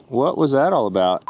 What was that all about?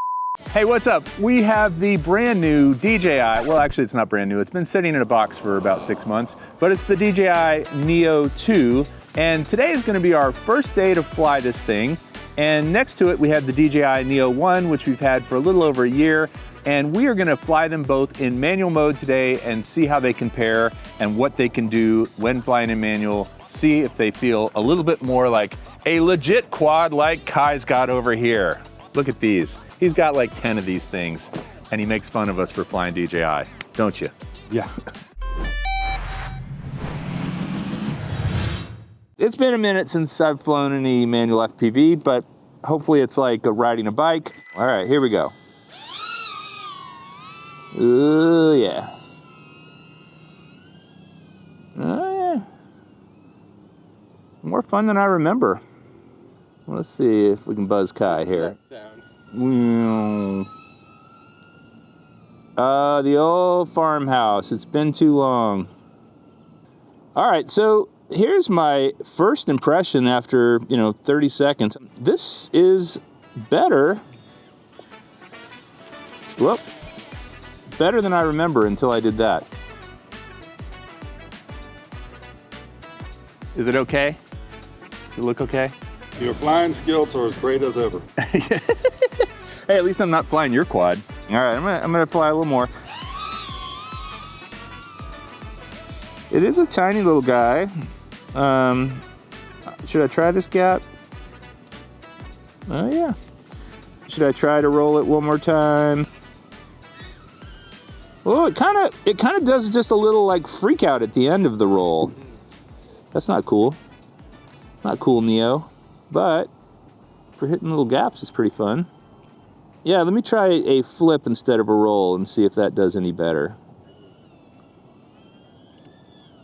Hey, what's up? We have the brand new DJI, well actually it's not brand new, it's been sitting in a box for about 6 months, but it's the DJI Neo 2, and today is going to be our first day to fly this thing, and next to it we have the DJI Neo 1, which we've had for a little over a year, and we are going to fly them both in manual mode today and see how they compare and what they can do when flying in manual, see if they feel a little bit more like a legit quad like Kai's got over here. Look at these. He's got like 10 of these things, and he makes fun of us for flying DJI, don't you? Yeah. It's been a minute since I've flown any manual FPV, but hopefully it's like riding a bike. All right, here we go. Oh yeah. Oh yeah. More fun than I remember. Let's see if we can buzz Kai here. That sound. The old farmhouse. It's been too long. All right, so here's my first impression after, 30 seconds. This is better. Well, better than I remember until I did that. Is it okay? Does it look okay? Your flying skills are as great as ever. Hey, at least I'm not flying your quad. All right, I'm gonna fly a little more. It is a tiny little guy. Should I try this gap? Oh yeah. Should I try to roll it one more time? Oh, it kind of does just a little like freak out at the end of the roll. That's not cool. Not cool, Neo. But for hitting little gaps, it's pretty fun. Yeah, let me try a flip instead of a roll and see if that does any better.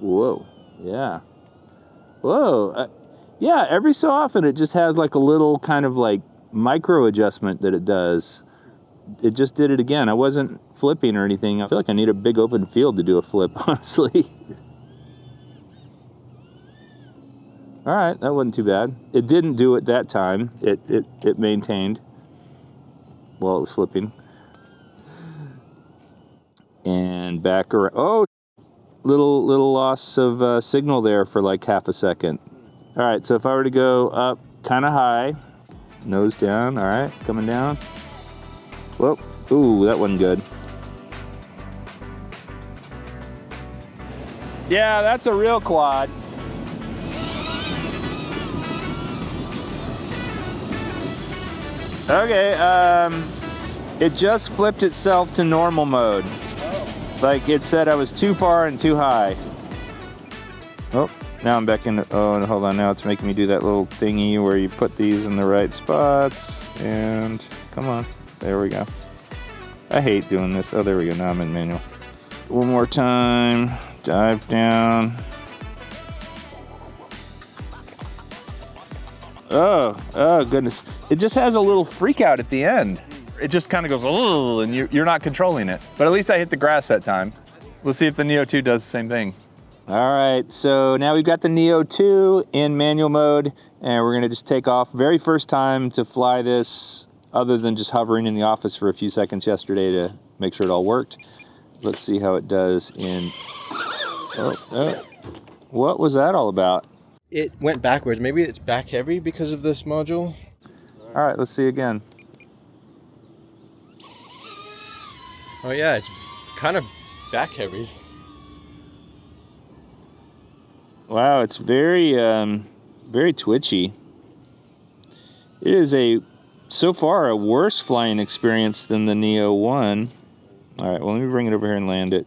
Whoa, yeah. Whoa, yeah, every so often it just has like a little kind of like micro adjustment that it does. It just did it again. I wasn't flipping or anything. I feel like I need a big open field to do a flip, honestly. All right, that wasn't too bad. It didn't do it that time. It maintained while it was flipping. And back around. Oh, little loss of signal there for like half a second. All right, so if I were to go up kind of high, nose down, all right, coming down. Whoa, ooh, that wasn't good. Yeah, that's a real quad. Okay, it just flipped itself to normal mode. Oh. Like it said I was too far and too high. Oh, now I'm back in. Oh, hold on, now it's making me do that little thingy where you put these in the right spots. And come on, there we go. I hate doing this. Oh, there we go, now I'm in manual. One more time, dive down. Oh goodness. It just has a little freak out at the end. It just kind of goes, oh, and you're not controlling it. But at least I hit the grass that time. We'll see if the Neo 2 does the same thing. All right, so now we've got the Neo 2 in manual mode, and we're gonna just take off. Very first time to fly this, other than just hovering in the office for a few seconds yesterday to make sure it all worked. Let's see how it does in, what was that all about? It went backwards. Maybe it's back heavy because of this module. All right, let's see again. Oh yeah, it's kind of back heavy. Wow, it's very, very twitchy. It is so far a worse flying experience than the Neo 1. All right, well, let me bring it over here and land it.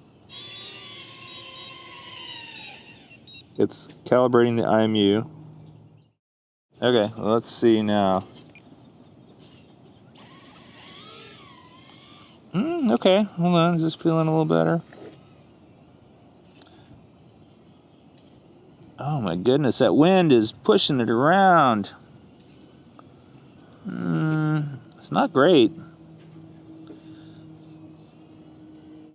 It's calibrating the IMU. Okay, well, let's see now. Okay, hold on, is this feeling a little better? Oh my goodness, that wind is pushing it around. It's not great.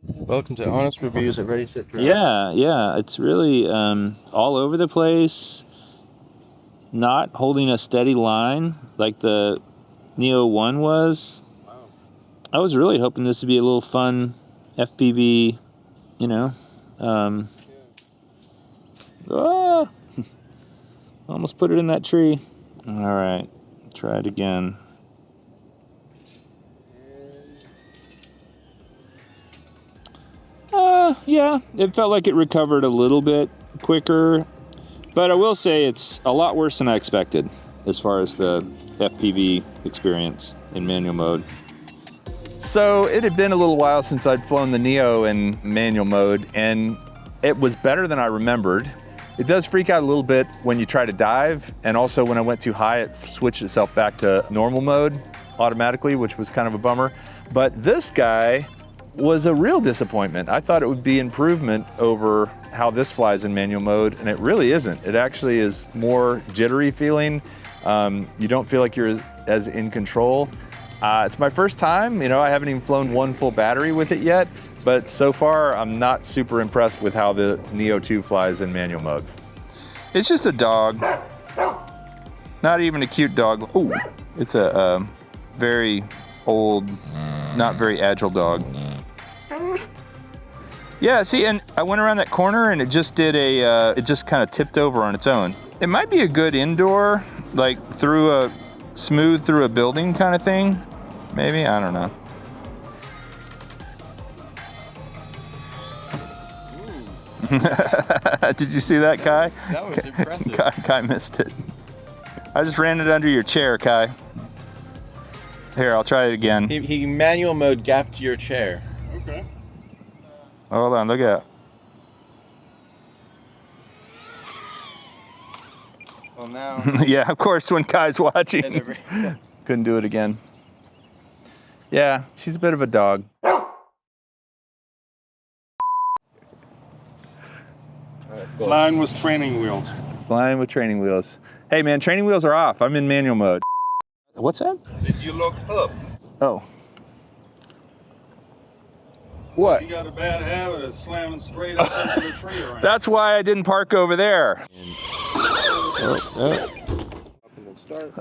Welcome to Honest Reviews at Ready, Set, Drive. Yeah, it's really all over the place. not holding a steady line like the Neo 1 was. Wow. I was really hoping this would be a little fun FPV, you know. Almost put it in that tree. All right, try it again. Yeah, it felt like it recovered a little bit quicker, but I will say it's a lot worse than I expected as far as the FPV experience in manual mode. So it had been a little while since I'd flown the Neo in manual mode, and it was better than I remembered. It does freak out a little bit when you try to dive, and also when I went too high, it switched itself back to normal mode automatically, which was kind of a bummer. But this guy was a real disappointment. I thought it would be improvement over how this flies in manual mode, and it really isn't. It actually is more jittery feeling. You don't feel like you're as in control. It's my first time, you know, I haven't even flown one full battery with it yet, but so far I'm not super impressed with how the Neo 2 flies in manual mode. It's just a dog, not even a cute dog. Ooh, it's a very old, not very agile dog. Yeah, see, and I went around that corner and it just did it just kind of tipped over on its own. It might be a good indoor, like smooth through a building kind of thing. Maybe, I don't know. Did you see that, Kai? That was impressive. Kai missed it. I just ran it under your chair, Kai. Here, I'll try it again. He manual mode gapped your chair. Okay. Hold on, look out. Well, now. Yeah, of course, when Kai's watching. Couldn't do it again. Yeah, she's a bit of a dog. Flying with training wheels. Flying with training wheels. Hey man, training wheels are off. I'm in manual mode. What's that? Did you look up? Oh. What? You got a bad habit of slamming straight up into the tree around. That's why I didn't park over there.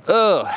Ugh.